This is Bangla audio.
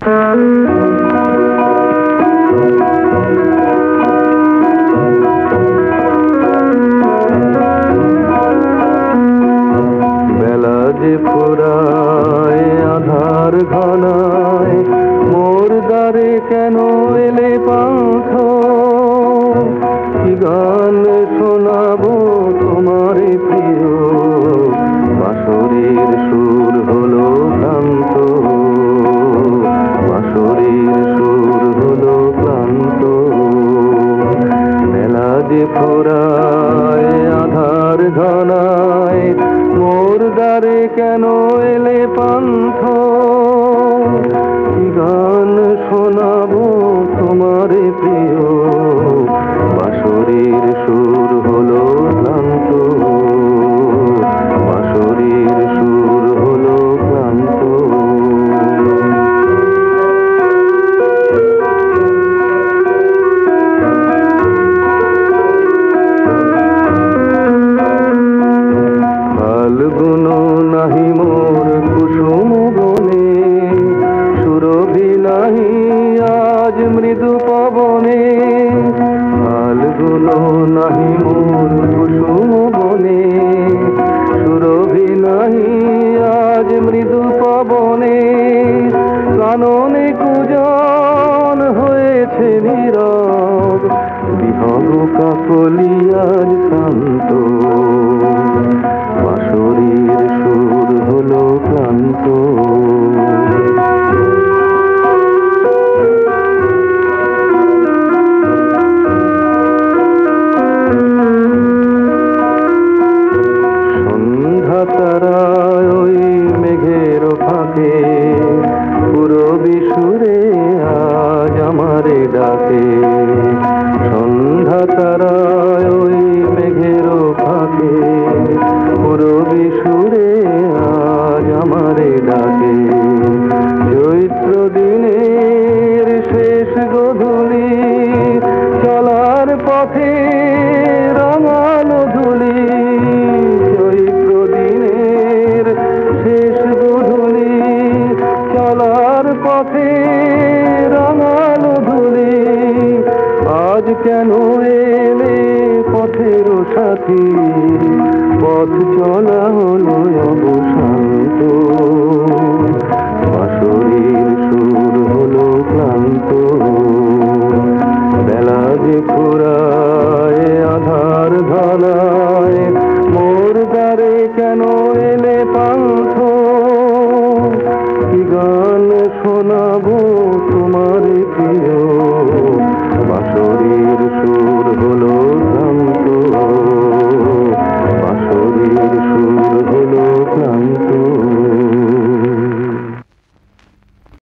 বেলা যে ফুরায় আধার ঘনায়, মোর দ্বারে কেন এলে পান্থ? কি গান শোনাবো তোমারে প্রিয়, বাঁশরীর সুর হলো ক্লান্ত, বাঁশরীর সুর হলো ক্লান্ত। বেলা যে ফুরায় আধার ঘনায়, মোর দ্বারে কেন এলে পান্থ? কি গান শোনাবো তোমারে প্রিয়, বাঁশরীর সুর হলো ক্লান্ত, বাঁশরীর সুর হলো ক্লান্ত। ফাল্গুন নাহি মোর কুসুম বনে, সুরভি নাহি আজ মৃদু পবনে। ফাল্গুন নাহি মোর কুসুম বনে, সুরভি নাহি আজ মৃদু পবনে। কাননে কুজন হয়েছে নীরব, বিহগ কাকলি আজ শান্ত, বাঁশরীর সুর হলো ক্লান্ত। সন্ধ্যা তারায় ওই মেঘের ফাঁকে, পূরবী সুরে আজ আমারে ডাকে। সন্ধ্যা তারায় ওই মেঘের ফাঁকে, পূরবী সুরে আজ আমারে ডাকে। চৈত্র দিনের শেষ গধূলি, চলার পথে রাঙানো ধুলি। চৈত্র দিনের শেষ গধূলি, চলার পথে রাঙানো ধুলি। আজ কেন এলে পথের সাথী, পথ চলা হলো অবসান্ত, বাঁশরীর সুর হলো ক্লান্ত। বেলা যে ফুরায় আধার ঘনায়, মোর দ্বারে কেন এলে পান্থ? কি গান শোনাবো